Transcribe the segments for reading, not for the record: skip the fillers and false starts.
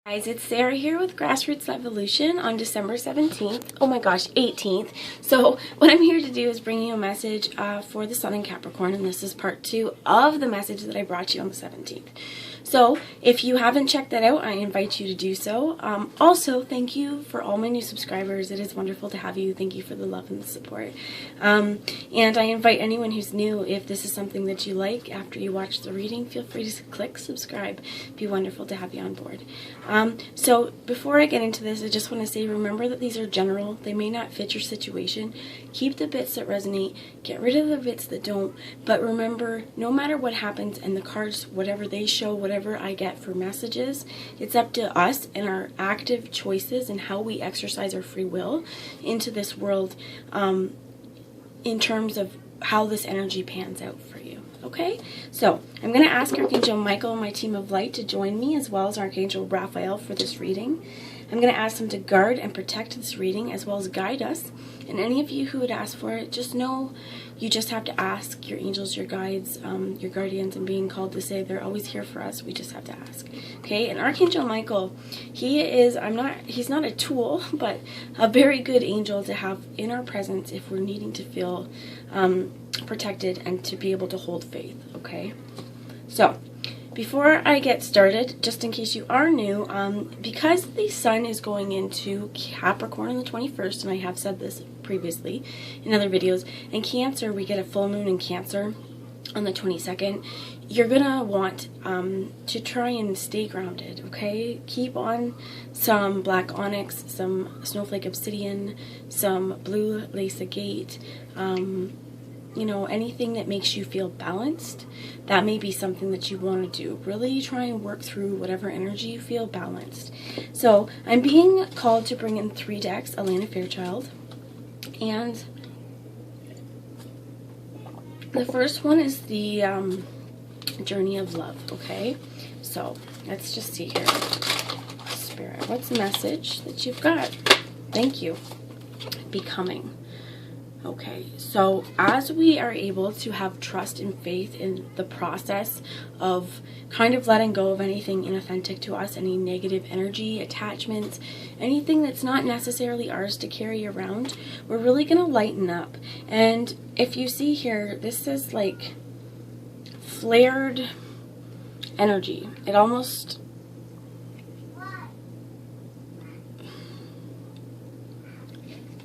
Guys, it's Sarah here with Grassroots Evolution on December 17th. Oh my gosh, 18th. So what I'm here to do is bring you a message for the Sun in Capricorn, and this is part 2 of the message that I brought you on the 17th. So if you haven't checked that out, I invite you to do so. Also, thank you for all my new subscribers. It is wonderful to have you. Thank you for the love and the support. And I invite anyone who's new, if this is something that you like after you watch the reading, feel free to click subscribe. It'd be wonderful to have you on board. So before I get into this, I just want to say, remember that these are general. They may not fit your situation. Keep the bits that resonate. Get rid of the bits that don't. But remember, no matter what happens, and the cards, whatever they show, whatever I get for messages, it's up to us and our active choices and how we exercise our free will into this world in terms of how this energy pans out for you. Okay, so I'm going to ask Archangel Michael and my team of light to join me, as well as Archangel Raphael, for this reading. I'm going to ask them to guard and protect this reading, as well as guide us. And any of you who would ask for it, just know you just have to ask your angels, your guides, your guardians, and being called to say they're always here for us. We just have to ask. Okay, and Archangel Michael, he's not a tool, but a very good angel to have in our presence if we're needing to feel protected and to be able to hold faith. Okay, so before I get started, just in case you are new, because the Sun is going into Capricorn on the 21st, and I have said this previously in other videos, in Cancer, we get a full moon in Cancer on the 22nd. You're going to want to try and stay grounded, okay? Keep on some black onyx, some snowflake obsidian, some blue lace agate, you know, anything that makes you feel balanced. That may be something that you want to do. Really try and work through whatever energy you feel balanced. So I'm being called to bring in 3 decks, Elena Fairchild. And the first one is the Journey of Love, okay? So let's just see here. Spirit, what's the message that you've got? Thank you. Becoming. Okay, so as we are able to have trust and faith in the process of kind of letting go of anything inauthentic to us, any negative energy, attachments, anything that's not necessarily ours to carry around, we're really going to lighten up. And if you see here, this is like flared energy. It almost...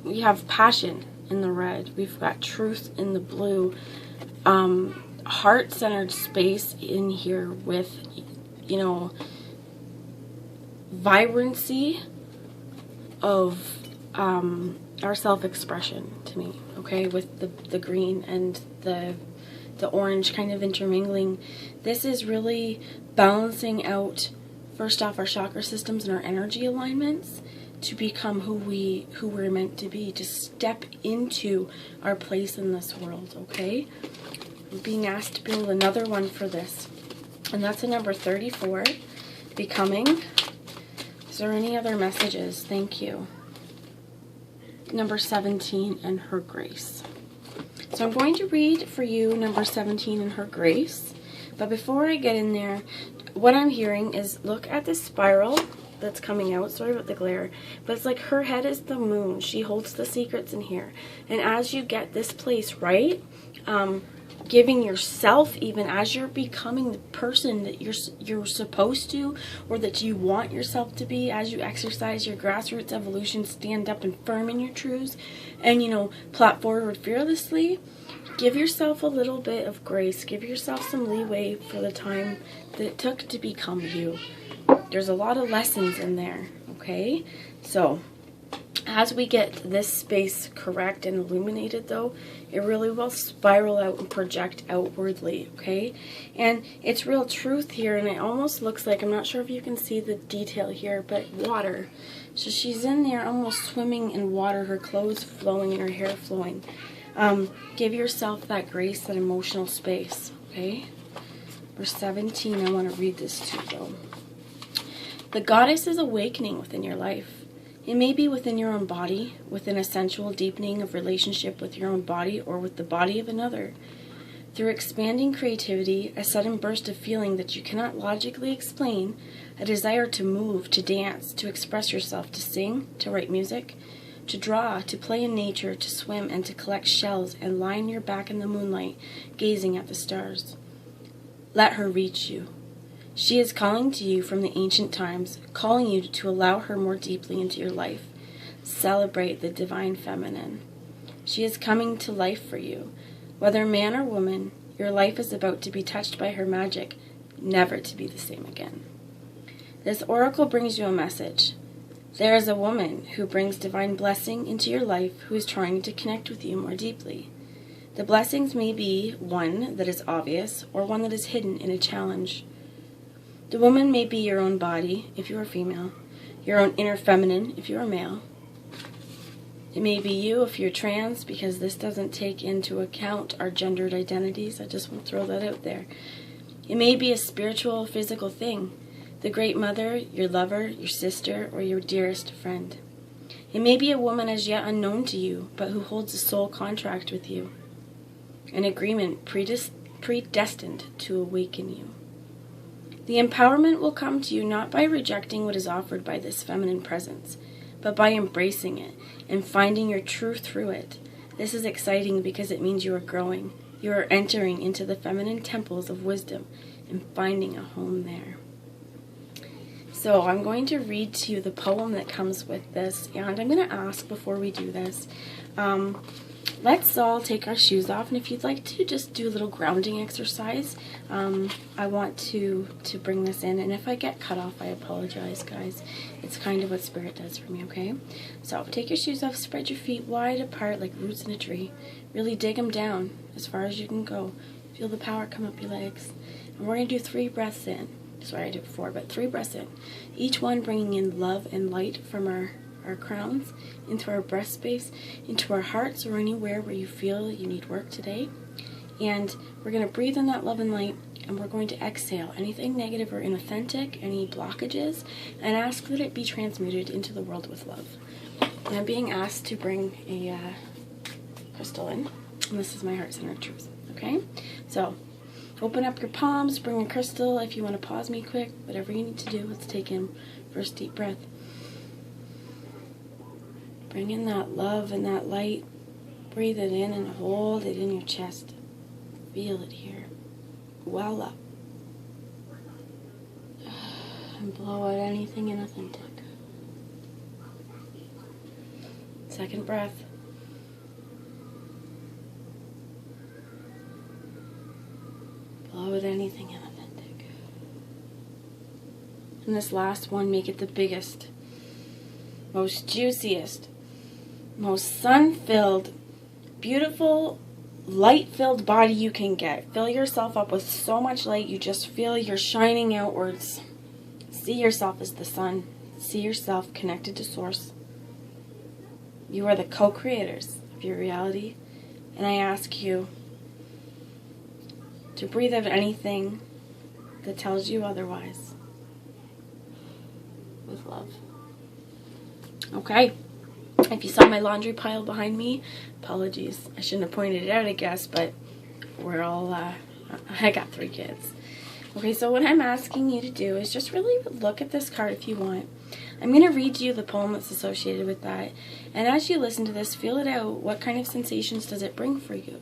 we have passion in the red. We've got truth in the blue. Heart-centered space in here with, you know, vibrancy of our self-expression to me, okay, with the green and the orange kind of intermingling. This is really balancing out, first off, our chakra systems and our energy alignments, to become who we're meant to be, to step into our place in this world, okay? I'm being asked to build another one for this, and that's a number 34, Becoming. Is there any other messages? Thank you. Number 17, and Her Grace. So I'm going to read for you number 17, and Her Grace, but before I get in there, what I'm hearing is, look at this spiral that's coming out. Sorry about the glare, but it's like her head is the moon. She holds the secrets in here, and as you get this place right, giving yourself, even as you're becoming the person that you're supposed to, or that you want yourself to be, as you exercise your grassroots evolution, stand up and firm in your truths, and, you know, plot forward fearlessly. Give yourself a little bit of grace. Give yourself some leeway for the time that it took to become you. There's a lot of lessons in there, okay? So, as we get this space correct and illuminated, though, it really will spiral out and project outwardly, okay? And it's real truth here, and it almost looks like, I'm not sure if you can see the detail here, but water. So she's in there almost swimming in water, her clothes flowing and her hair flowing. Give yourself that grace, that emotional space, okay? Verse 17, I want to read this to you, though. The goddess is awakening within your life. It may be within your own body, within a sensual deepening of relationship with your own body or with the body of another. Through expanding creativity, a sudden burst of feeling that you cannot logically explain, a desire to move, to dance, to express yourself, to sing, to write music, to draw, to play in nature, to swim, and to collect shells and lie on your back in the moonlight, gazing at the stars. Let her reach you. She is calling to you from the ancient times, calling you to allow her more deeply into your life. Celebrate the divine feminine. She is coming to life for you. Whether man or woman, your life is about to be touched by her magic, never to be the same again. This oracle brings you a message. There is a woman who brings divine blessing into your life who is trying to connect with you more deeply. The blessings may be one that is obvious or one that is hidden in a challenge. The woman may be your own body, if you are female, your own inner feminine, if you are male. It may be you if you're trans, because this doesn't take into account our gendered identities. I just want to throw that out there. It may be a spiritual, physical thing, the great mother, your lover, your sister, or your dearest friend. It may be a woman as yet unknown to you, but who holds a soul contract with you, an agreement predestined to awaken you. The empowerment will come to you not by rejecting what is offered by this feminine presence, but by embracing it and finding your truth through it. This is exciting because it means you are growing. You are entering into the feminine temples of wisdom and finding a home there. So I'm going to read to you the poem that comes with this, and I'm going to ask before we do this, let's all take our shoes off, and if you'd like to just do a little grounding exercise, I want to bring this in, and if I get cut off, I apologize, guys. It's kind of what Spirit does for me, okay? So take your shoes off, spread your feet wide apart like roots in a tree. Really dig them down as far as you can go. Feel the power come up your legs. And we're going to do 3 breaths in. Sorry, I did before, but 3 breaths in. Each one bringing in love and light from our crowns, into our breast space, into our hearts, or anywhere where you feel you need work today. And we're going to breathe in that love and light, and we're going to exhale anything negative or inauthentic, any blockages, and ask that it be transmuted into the world with love. And I'm being asked to bring a crystal in, and this is my heart-centered truth, okay? So open up your palms, bring a crystal. If you want to pause me quick, whatever you need to do, let's take in first deep breath. Bring in that love and that light. Breathe it in and hold it in your chest. Feel it here. Well up. And blow out anything inauthentic. Second breath. Blow out anything inauthentic. And this last one, make it the biggest, most juiciest, most sun-filled, beautiful, light-filled body you can get. Fill yourself up with so much light you just feel you're shining outwards. See yourself as the sun. See yourself connected to Source. You are the co-creators of your reality, and I ask you to breathe out anything that tells you otherwise with love. Okay. If you saw my laundry pile behind me, apologies. I shouldn't have pointed it out, I guess, but we're all, I got 3 kids. Okay, so what I'm asking you to do is just really look at this card if you want. I'm going to read you the poem that's associated with that. And as you listen to this, feel it out. What kind of sensations does it bring for you?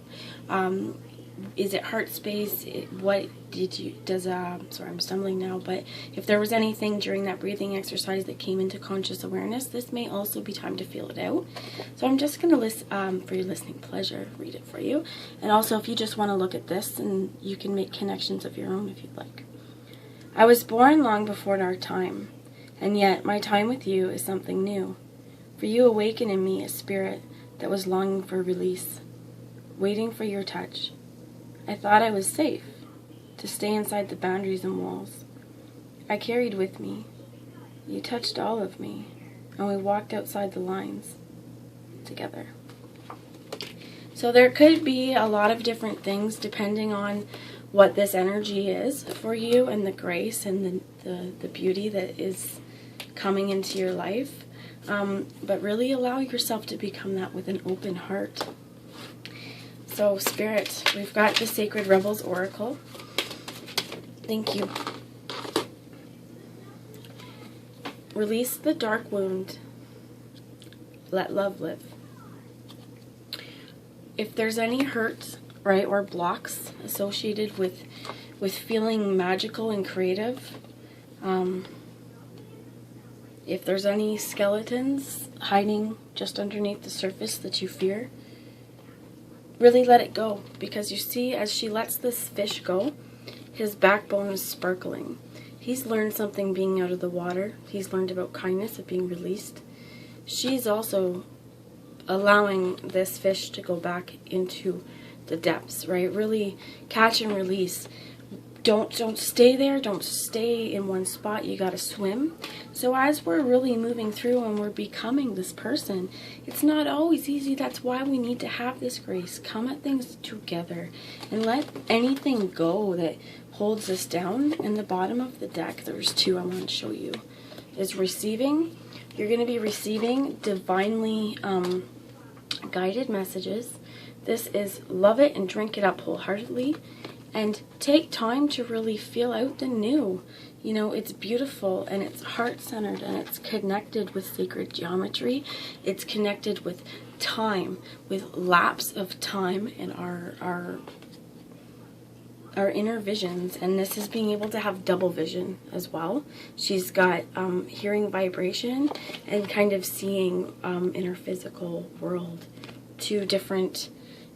Is it heart space? What did you, sorry, I'm stumbling now, but if there was anything during that breathing exercise that came into conscious awareness, this may also be time to feel it out. So I'm just going to list, for your listening pleasure, read it for you. And also if you just want to look at this, and you can make connections of your own if you'd like. I was born long before our time, and yet my time with you is something new. For you awaken in me a spirit that was longing for release, waiting for your touch. I thought I was safe to stay inside the boundaries and walls. I carried with me. You touched all of me, and we walked outside the lines together. So there could be a lot of different things depending on what this energy is for you, and the grace and the beauty that is coming into your life. But really allow yourself to become that with an open heart. So, Spirit, we've got the Sacred Rebels Oracle. Thank you. Release the dark wound. Let love live. If there's any hurt, right, or blocks associated with feeling magical and creative, if there's any skeletons hiding just underneath the surface that you fear, really let it go. Because you see, as she lets this fish go, his backbone is sparkling. He's learned something being out of the water. He's learned about kindness, of being released. She's also allowing this fish to go back into the depths, right? Really catch and release. Don't stay there. Don't stay in one spot. You got to swim. So as we're really moving through and we're becoming this person, it's not always easy. That's why we need to have this grace. Come at things together and let anything go that holds us down. In the bottom of the deck, there's two I want to show you. Is receiving. You're going to be receiving divinely guided messages. This is love it and drink it up wholeheartedly. And take time to really feel out the new. You know, it's beautiful and it's heart-centered and it's connected with sacred geometry. It's connected with time, with lapse of time in our inner visions. And this is being able to have double vision as well. She's got hearing vibration and kind of seeing in her physical world two different,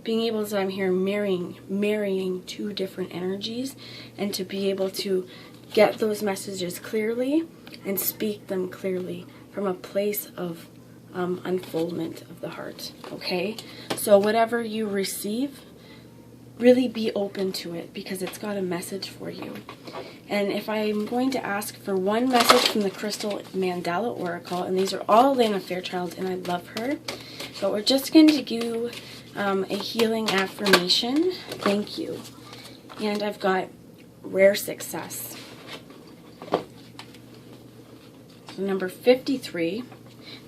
being able to, I'm here marrying two different energies, and to be able to get those messages clearly and speak them clearly from a place of unfoldment of the heart. Okay, so whatever you receive, really be open to it, because it's got a message for you. And if I'm going to ask for one message from the Crystal Mandala Oracle, and these are all Lana Fairchild, and I love her, but we're just going to do a healing affirmation. Thank you. And I've got rare success. So number 53.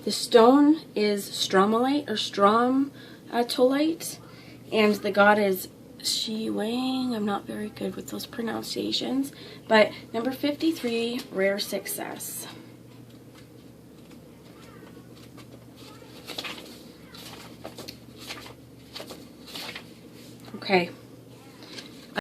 The stone is stromalite or stromatolite, and the god is Shi Wang. I'm not very good with those pronunciations, but number 53, rare success. Okay,